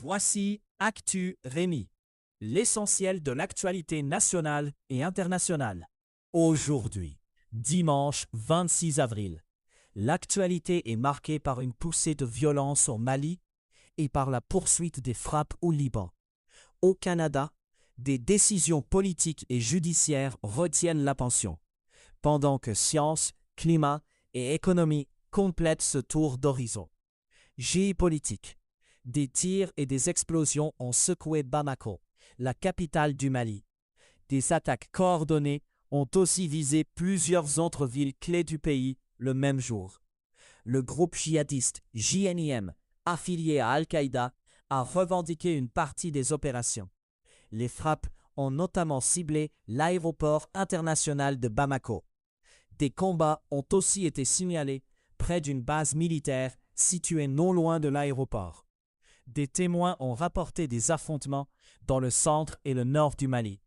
Voici Actu Rémi, l'essentiel de l'actualité nationale et internationale. Aujourd'hui, dimanche 26 avril, l'actualité est marquée par une poussée de violence au Mali et par la poursuite des frappes au Liban. Au Canada, des décisions politiques et judiciaires retiennent l'attention, pendant que science, climat et économie complètent ce tour d'horizon. Géopolitique. Des tirs et des explosions ont secoué Bamako, la capitale du Mali. Des attaques coordonnées ont aussi visé plusieurs autres villes clés du pays le même jour. Le groupe djihadiste JNIM, affilié à Al-Qaïda, a revendiqué une partie des opérations. Les frappes ont notamment ciblé l'aéroport international de Bamako. Des combats ont aussi été signalés près d'une base militaire située non loin de l'aéroport. Des témoins ont rapporté des affrontements dans le centre et le nord du Mali.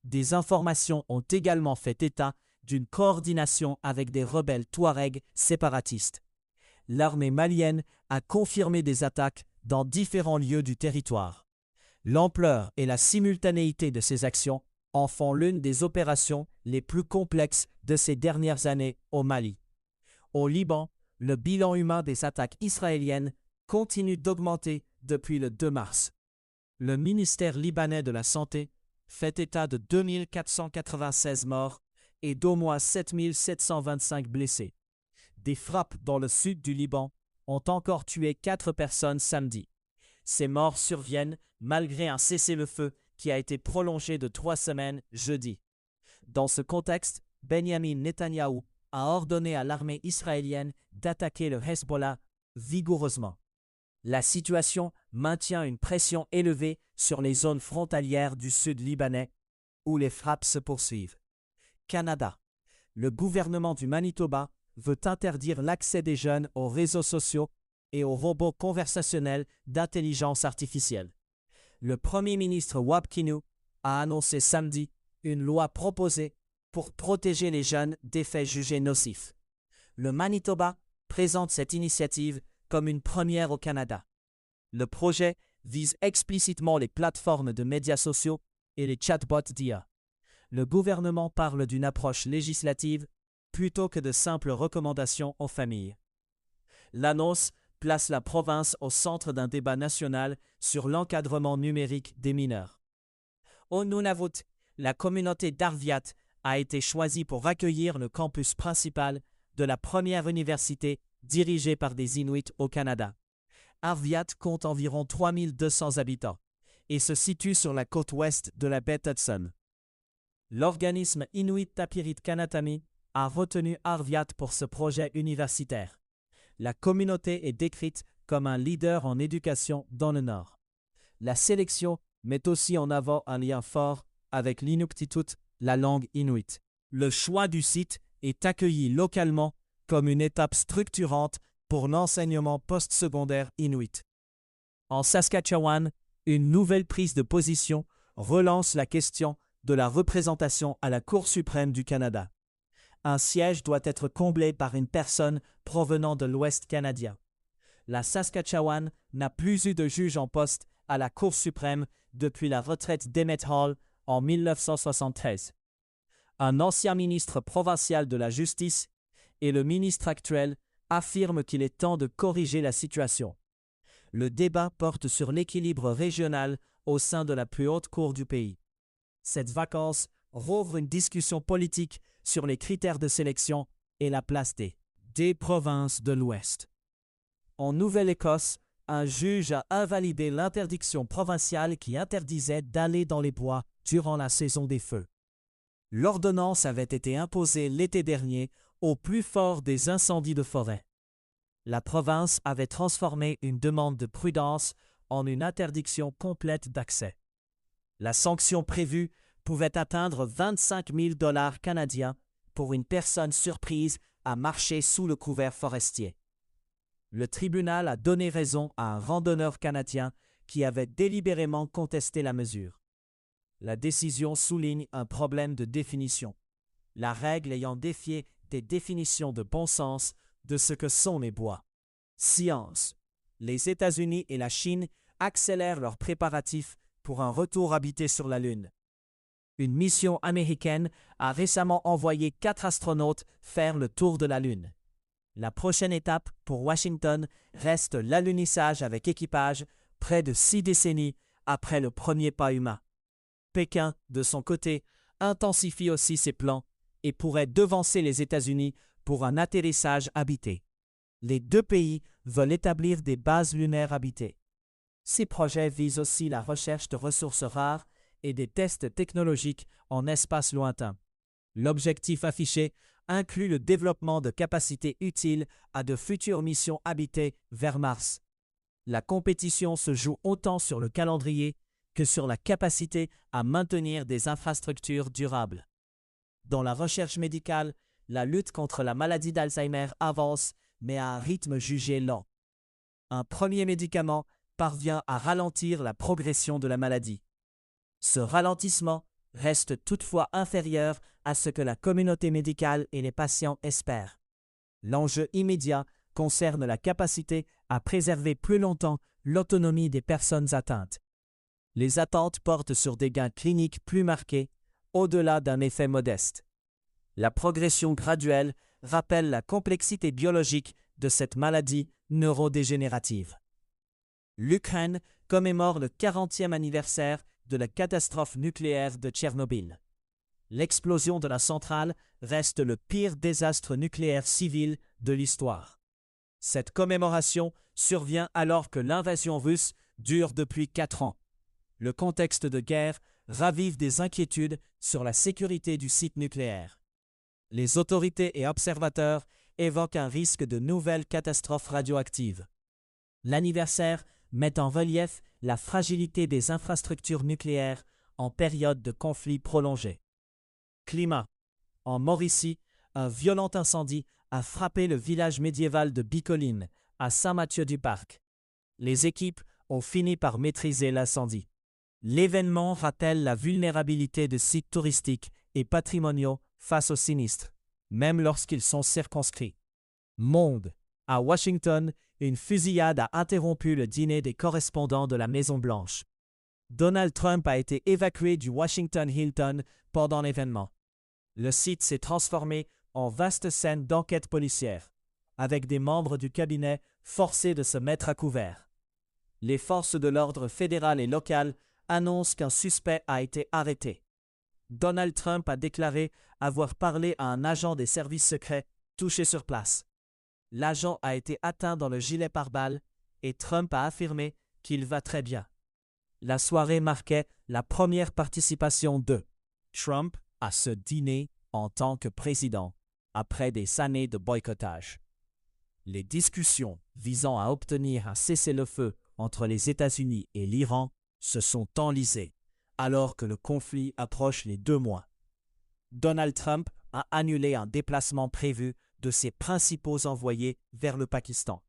Des informations ont également fait état d'une coordination avec des rebelles touaregs séparatistes. L'armée malienne a confirmé des attaques dans différents lieux du territoire. L'ampleur et la simultanéité de ces actions en font l'une des opérations les plus complexes de ces dernières années au Mali. Au Liban, le bilan humain des attaques israéliennes continue d'augmenter depuis le 2 mars. Le ministère libanais de la Santé fait état de 2496 morts et d'au moins 7725 blessés. Des frappes dans le sud du Liban ont encore tué 4 personnes samedi. Ces morts surviennent malgré un cessez-le-feu qui a été prolongé de 3 semaines jeudi. Dans ce contexte, Benyamin Netanyahou a ordonné à l'armée israélienne d'attaquer le Hezbollah vigoureusement. La situation maintient une pression élevée sur les zones frontalières du sud libanais, où les frappes se poursuivent. Canada. Le gouvernement du Manitoba veut interdire l'accès des jeunes aux réseaux sociaux et aux robots conversationnels d'intelligence artificielle. Le premier ministre Wab Kinew a annoncé samedi une loi proposée pour protéger les jeunes d'effets jugés nocifs. Le Manitoba présente cette initiative comme une première au Canada. Le projet vise explicitement les plateformes de médias sociaux et les chatbots d'IA. Le gouvernement parle d'une approche législative plutôt que de simples recommandations aux familles. L'annonce place la province au centre d'un débat national sur l'encadrement numérique des mineurs. Au Nunavut, la communauté d'Arviat a été choisie pour accueillir le campus principal de la première université dirigée par des Inuits au Canada. Arviat compte environ 3200 habitants et se situe sur la côte ouest de la baie Hudson. L'organisme Inuit Tapirit Kanatami a retenu Arviat pour ce projet universitaire. La communauté est décrite comme un leader en éducation dans le Nord. La sélection met aussi en avant un lien fort avec l'Inuktitut, la langue inuit. Le choix du site est accueilli localement comme une étape structurante pour l'enseignement postsecondaire inuit. En Saskatchewan, une nouvelle prise de position relance la question de la représentation à la Cour suprême du Canada. Un siège doit être comblé par une personne provenant de l'Ouest canadien. La Saskatchewan n'a plus eu de juge en poste à la Cour suprême depuis la retraite d'Emmett Hall en 1973. Un ancien ministre provincial de la Justice et le ministre actuel affirment qu'il est temps de corriger la situation. Le débat porte sur l'équilibre régional au sein de la plus haute cour du pays. Cette vacance rouvre une discussion politique sur les critères de sélection et la place des provinces de l'Ouest. En Nouvelle-Écosse, un juge a invalidé l'interdiction provinciale qui interdisait d'aller dans les bois durant la saison des feux. L'ordonnance avait été imposée l'été dernier au plus fort des incendies de forêt. La province avait transformé une demande de prudence en une interdiction complète d'accès. La sanction prévue pouvait atteindre 25 000 $ canadiens pour une personne surprise à marcher sous le couvert forestier. Le tribunal a donné raison à un randonneur canadien qui avait délibérément contesté la mesure. La décision souligne un problème de définition, la règle ayant défié des définitions de bon sens de ce que sont les bois. Science. Les États-Unis et la Chine accélèrent leurs préparatifs pour un retour habité sur la Lune. Une mission américaine a récemment envoyé 4 astronautes faire le tour de la Lune. La prochaine étape pour Washington reste l'alunissage avec équipage près de 6 décennies après le premier pas humain. Pékin, de son côté, intensifie aussi ses plans et pourrait devancer les États-Unis pour un atterrissage habité. Les deux pays veulent établir des bases lunaires habitées. Ces projets visent aussi la recherche de ressources rares et des tests technologiques en espace lointain. L'objectif affiché inclut le développement de capacités utiles à de futures missions habitées vers Mars. La compétition se joue autant sur le calendrier que sur la capacité à maintenir des infrastructures durables. Dans la recherche médicale, la lutte contre la maladie d'Alzheimer avance, mais à un rythme jugé lent. Un premier médicament parvient à ralentir la progression de la maladie. Ce ralentissement reste toutefois inférieur à ce que la communauté médicale et les patients espèrent. L'enjeu immédiat concerne la capacité à préserver plus longtemps l'autonomie des personnes atteintes. Les attentes portent sur des gains cliniques plus marqués, au-delà d'un effet modeste. La progression graduelle rappelle la complexité biologique de cette maladie neurodégénérative. L'Ukraine commémore le 40e anniversaire de la catastrophe nucléaire de Tchernobyl. L'explosion de la centrale reste le pire désastre nucléaire civil de l'histoire. Cette commémoration survient alors que l'invasion russe dure depuis 4 ans. Le contexte de guerre ravive des inquiétudes sur la sécurité du site nucléaire. Les autorités et observateurs évoquent un risque de nouvelles catastrophes radioactives. L'anniversaire met en relief la fragilité des infrastructures nucléaires en période de conflit prolongé. Climat. En Mauricie, un violent incendie a frappé le village médiéval de Bicoline, à Saint-Mathieu-du-Parc. Les équipes ont fini par maîtriser l'incendie. L'événement rappelle la vulnérabilité de sites touristiques et patrimoniaux face aux sinistres, même lorsqu'ils sont circonscrits. Monde. À Washington, une fusillade a interrompu le dîner des correspondants de la Maison-Blanche. Donald Trump a été évacué du Washington Hilton pendant l'événement. Le site s'est transformé en vaste scène d'enquête policière, avec des membres du cabinet forcés de se mettre à couvert. Les forces de l'ordre fédéral et local annoncent qu'un suspect a été arrêté. Donald Trump a déclaré avoir parlé à un agent des services secrets touché sur place. L'agent a été atteint dans le gilet pare-balles et Trump a affirmé qu'il va très bien. La soirée marquait la première participation de Trump à ce dîner en tant que président, après des années de boycottage. Les discussions visant à obtenir un cessez-le-feu entre les États-Unis et l'Iran se sont enlisées, alors que le conflit approche les 2 mois. Donald Trump a annulé un déplacement prévu de ses principaux envoyés vers le Pakistan.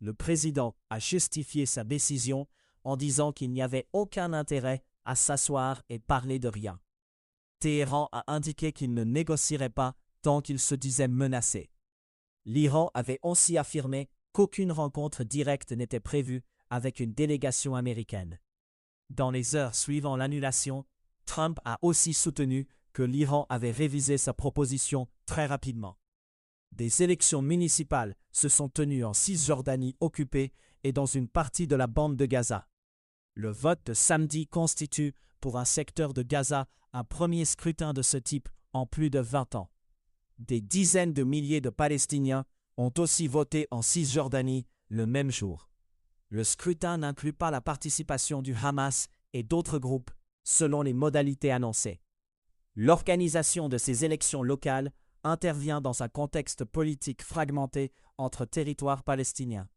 Le président a justifié sa décision en disant qu'il n'y avait aucun intérêt à s'asseoir et parler de rien. Téhéran a indiqué qu'il ne négocierait pas tant qu'il se disait menacé. L'Iran avait aussi affirmé qu'aucune rencontre directe n'était prévue avec une délégation américaine. Dans les heures suivant l'annulation, Trump a aussi soutenu que l'Iran avait révisé sa proposition très rapidement. Des élections municipales se sont tenues en Cisjordanie occupée et dans une partie de la bande de Gaza. Le vote de samedi constitue, pour un secteur de Gaza, un premier scrutin de ce type en plus de 20 ans. Des dizaines de milliers de Palestiniens ont aussi voté en Cisjordanie le même jour. Le scrutin n'inclut pas la participation du Hamas et d'autres groupes, selon les modalités annoncées. L'organisation de ces élections locales intervient dans un contexte politique fragmenté entre territoires palestiniens.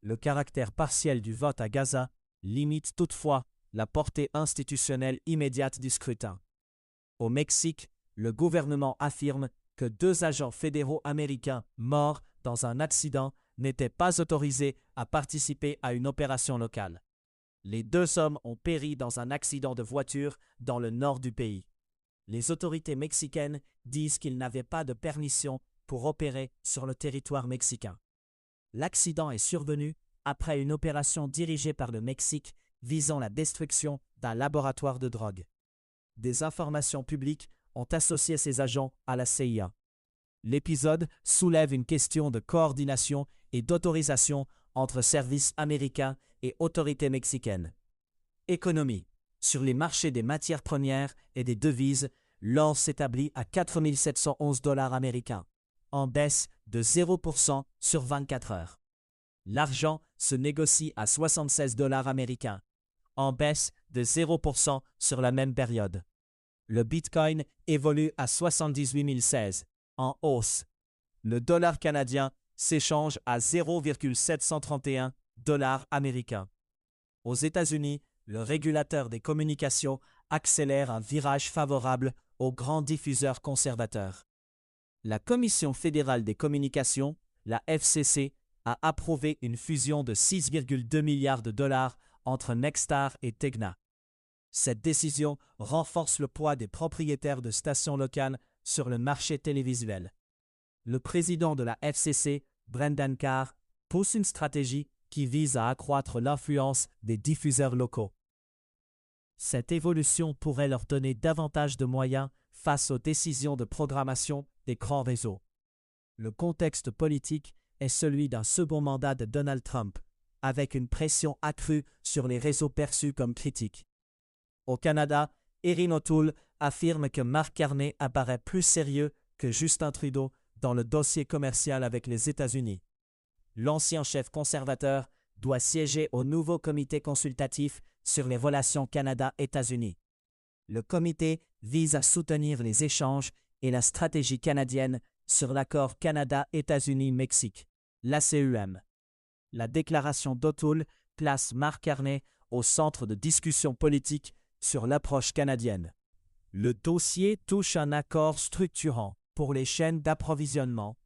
Le caractère partiel du vote à Gaza limite toutefois la portée institutionnelle immédiate du scrutin. Au Mexique, le gouvernement affirme que 2 agents fédéraux américains morts dans un accident n'étaient pas autorisés à participer à une opération locale. Les 2 hommes ont péri dans un accident de voiture dans le nord du pays. Les autorités mexicaines disent qu'ils n'avaient pas de permission pour opérer sur le territoire mexicain. L'accident est survenu après une opération dirigée par le Mexique visant la destruction d'un laboratoire de drogue. Des informations publiques ont associé ces agents à la CIA. L'épisode soulève une question de coordination et d'autorisation entre services américains et autorités mexicaines. Économie. Sur les marchés des matières premières et des devises, l'or s'établit à 4 711 $ américains, en baisse de 0% sur 24 heures. L'argent se négocie à 76 $ américains, en baisse de 0% sur la même période. Le Bitcoin évolue à 78 016, en hausse. Le dollar canadien s'échange à 0,731 $ américains. Aux États-Unis, le régulateur des communications accélère un virage favorable aux grands diffuseurs conservateurs. La Commission fédérale des communications, la FCC, a approuvé une fusion de 6,2 milliards de dollars entre Nexstar et Tegna. Cette décision renforce le poids des propriétaires de stations locales sur le marché télévisuel. Le président de la FCC, Brendan Carr, pousse une stratégie qui vise à accroître l'influence des diffuseurs locaux. Cette évolution pourrait leur donner davantage de moyens face aux décisions de programmation des grands réseaux. Le contexte politique est celui d'un second mandat de Donald Trump, avec une pression accrue sur les réseaux perçus comme critiques. Au Canada, Erin O'Toole affirme que Mark Carney apparaît plus sérieux que Justin Trudeau dans le dossier commercial avec les États-Unis. L'ancien chef conservateur doit siéger au nouveau comité consultatif sur les relations Canada-États-Unis. Le comité vise à soutenir les échanges et la stratégie canadienne sur l'accord Canada-États-Unis-Mexique, l'ACUM. La déclaration d'O'Toole place Mark Carney au centre de discussions politiques sur l'approche canadienne. Le dossier touche un accord structurant pour les chaînes d'approvisionnement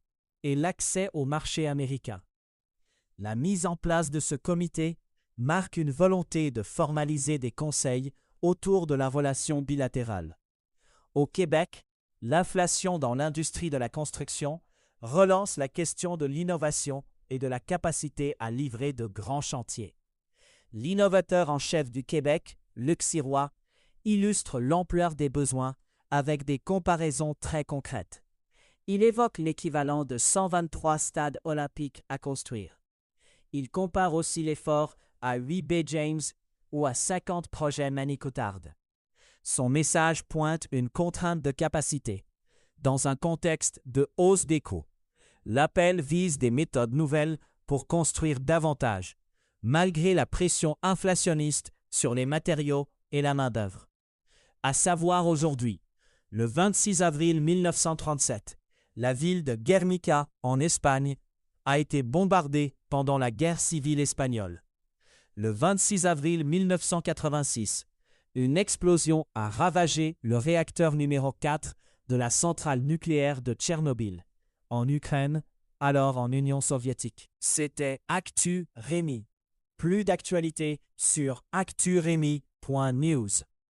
et l'accès au marché américain. La mise en place de ce comité marque une volonté de formaliser des conseils autour de la relation bilatérale. Au Québec, l'inflation dans l'industrie de la construction relance la question de l'innovation et de la capacité à livrer de grands chantiers. L'innovateur en chef du Québec, Luc Sirois, illustre l'ampleur des besoins avec des comparaisons très concrètes. Il évoque l'équivalent de 123 stades olympiques à construire. Il compare aussi l'effort à 8 Bay James ou à 50 projets Manicotard. Son message pointe une contrainte de capacité. Dans un contexte de hausse des coûts, l'appel vise des méthodes nouvelles pour construire davantage, malgré la pression inflationniste sur les matériaux et la main-d'œuvre. À savoir aujourd'hui, le 26 avril 1937, la ville de Guernica, en Espagne, a été bombardée pendant la guerre civile espagnole. Le 26 avril 1986, une explosion a ravagé le réacteur numéro 4 de la centrale nucléaire de Tchernobyl, en Ukraine, alors en Union soviétique. C'était Actu Rémi. Plus d'actualités sur acturemi.news.